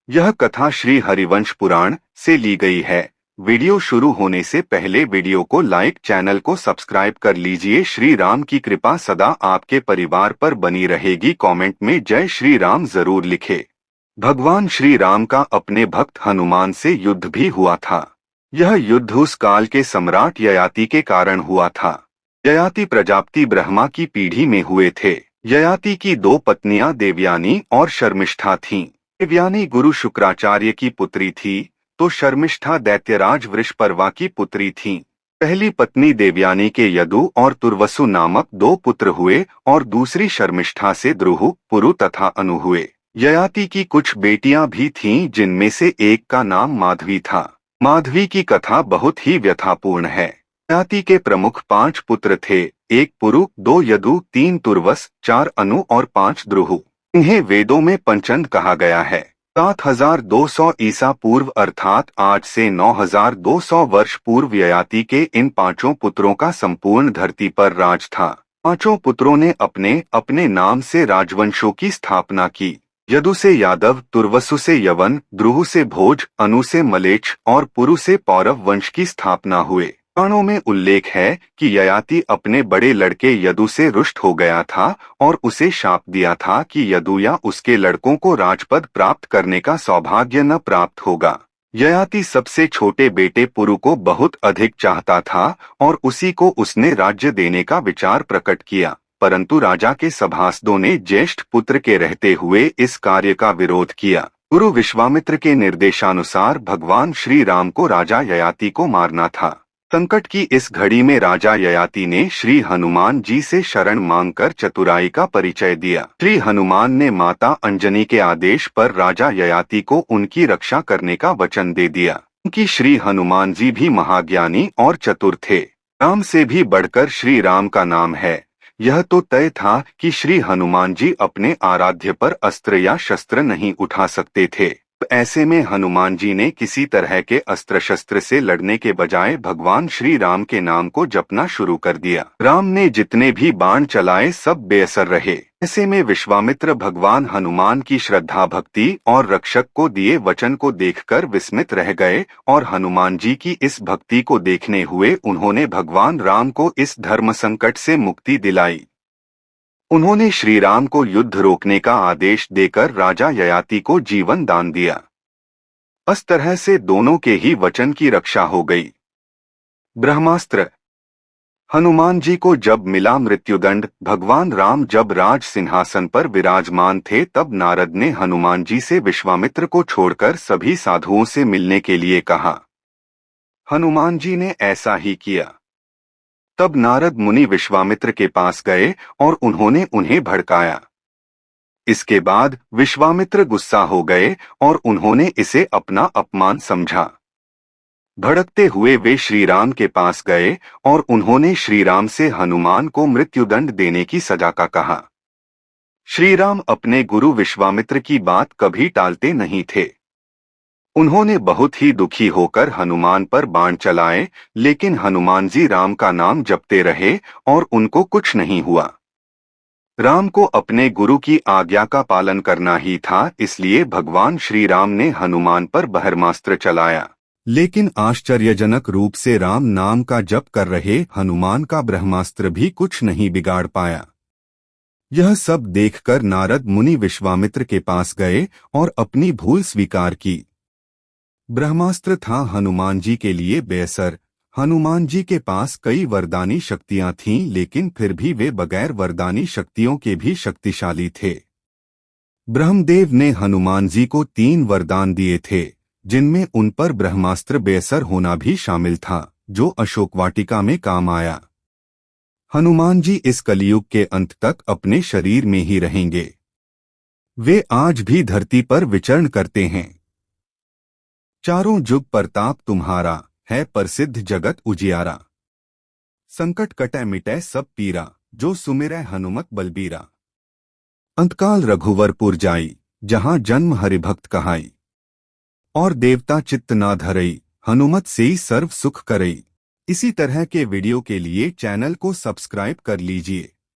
यह कथा श्री हरिवंश पुराण से ली गई है। वीडियो शुरू होने से पहले वीडियो को लाइक, चैनल को सब्सक्राइब कर लीजिए। श्री राम की कृपा सदा आपके परिवार पर बनी रहेगी। कमेंट में जय श्री राम जरूर लिखे। भगवान श्री राम का अपने भक्त हनुमान से युद्ध भी हुआ था। यह युद्ध उस काल के सम्राट ययाति के कारण हुआ था। ययाति प्रजापति ब्रह्मा की पीढ़ी में हुए थे। ययाति की दो पत्नियां देवयानी और शर्मिष्ठा थीं। देवयानी गुरु शुक्राचार्य की पुत्री थी, तो शर्मिष्ठा दैत्यराज वृषपर्वा की पुत्री थीं। पहली पत्नी देवयानी के यदु और तुर्वसु नामक दो पुत्र हुए और दूसरी शर्मिष्ठा से द्रुहु, पुरु तथा अनु हुए। ययाति की कुछ बेटियां भी थीं, जिनमें से एक का नाम माधवी था। माधवी की कथा बहुत ही व्यथापूर्ण है। ययाति के प्रमुख 5 पुत्र थे, 1 पुरु, 2 यदु, 3 तुर्वस, 4 अनु और 5 द्रुहु। इन्हें वेदों में पंचंद कहा गया है। 7200 ईसा पूर्व अर्थात आज से 9200 वर्ष पूर्व ययाति के इन 5 पुत्रों का संपूर्ण धरती पर राज था। 5 पुत्रों ने अपने अपने नाम से राजवंशों की स्थापना की। यदु से यादव, तुर्वसु से यवन, द्रुहु से भोज, अनु से मलेच्छ और पुरु से पौरव वंश की स्थापना हुए। पुराणों में उल्लेख है कि ययाति अपने बड़े लड़के यदु से रुष्ट हो गया था और उसे शाप दिया था कि यदु या उसके लड़कों को राजपद प्राप्त करने का सौभाग्य न प्राप्त होगा। ययाति सबसे छोटे बेटे पुरु को बहुत अधिक चाहता था और उसी को उसने राज्य देने का विचार प्रकट किया, परंतु राजा के सभासदों ने ज्येष्ठ पुत्र के रहते हुए इस कार्य का विरोध किया। गुरु विश्वामित्र के निर्देशानुसार भगवान श्री राम को राजा ययाति को मारना था। संकट की इस घड़ी में राजा ययाति ने श्री हनुमान जी से शरण मांगकर चतुराई का परिचय दिया। श्री हनुमान ने माता अंजनी के आदेश पर राजा ययाति को उनकी रक्षा करने का वचन दे दिया, क्योंकि श्री हनुमान जी भी महाज्ञानी और चतुर थे। राम से भी बढ़कर श्री राम का नाम है। यह तो तय था कि श्री हनुमान जी अपने आराध्य पर अस्त्र या शस्त्र नहीं उठा सकते थे। ऐसे में हनुमान जी ने किसी तरह के अस्त्र शस्त्र से लड़ने के बजाय भगवान श्री राम के नाम को जपना शुरू कर दिया। राम ने जितने भी बाण चलाए सब बेअसर रहे। ऐसे में विश्वामित्र भगवान हनुमान की श्रद्धा भक्ति और रक्षक को दिए वचन को देखकर विस्मित रह गए और हनुमान जी की इस भक्ति को देखने हुए उन्होंने भगवान राम को इस धर्म संकट से मुक्ति दिलाई। उन्होंने श्री राम को युद्ध रोकने का आदेश देकर राजा ययाति को जीवन दान दिया। इस तरह से दोनों के ही वचन की रक्षा हो गई। ब्रह्मास्त्र। हनुमान जी को जब मिला मृत्युदंड, भगवान राम जब राज सिंहासन पर विराजमान थे, तब नारद ने हनुमान जी से विश्वामित्र को छोड़कर सभी साधुओं से मिलने के लिए कहा। हनुमान जी ने ऐसा ही किया। तब नारद मुनि विश्वामित्र के पास गए और उन्होंने उन्हें भड़काया। इसके बाद विश्वामित्र गुस्सा हो गए और उन्होंने इसे अपना अपमान समझा। भड़कते हुए वे श्री राम के पास गए और उन्होंने श्री राम से हनुमान को मृत्युदंड देने की सजा का कहा। श्री राम अपने गुरु विश्वामित्र की बात कभी टालते नहीं थे। उन्होंने बहुत ही दुखी होकर हनुमान पर बाण चलाए, लेकिन हनुमान जी राम का नाम जपते रहे और उनको कुछ नहीं हुआ। राम को अपने गुरु की आज्ञा का पालन करना ही था, इसलिए भगवान श्री राम ने हनुमान पर ब्रह्मास्त्र चलाया, लेकिन आश्चर्यजनक रूप से राम नाम का जप कर रहे हनुमान का ब्रह्मास्त्र भी कुछ नहीं बिगाड़ पाया। यह सब देखकर नारद मुनि विश्वामित्र के पास गए और अपनी भूल स्वीकार की। ब्रह्मास्त्र था हनुमान जी के लिए बेअसर। हनुमान जी के पास कई वरदानी शक्तियां थीं, लेकिन फिर भी वे बगैर वरदानी शक्तियों के भी शक्तिशाली थे। ब्रह्मदेव ने हनुमान जी को 3 वरदान दिए थे, जिनमें उन पर ब्रह्मास्त्र बेअसर होना भी शामिल था, जो अशोक वाटिका में काम आया। हनुमान जी इस कलयुग के अंत तक अपने शरीर में ही रहेंगे। वे आज भी धरती पर विचरण करते हैं। चारों जुग प्रताप तुम्हारा, है प्रसिद्ध जगत उजियारा। संकट कटै मिटै सब पीरा, जो सुमिरै हनुमत बलबीरा। अंतकाल रघुवरपुर जाई, जहां जन्म हरिभक्त कहाई। और देवता चित्त ना धरई, हनुमत सेई सर्व सुख करई। इसी तरह के वीडियो के लिए चैनल को सब्सक्राइब कर लीजिए।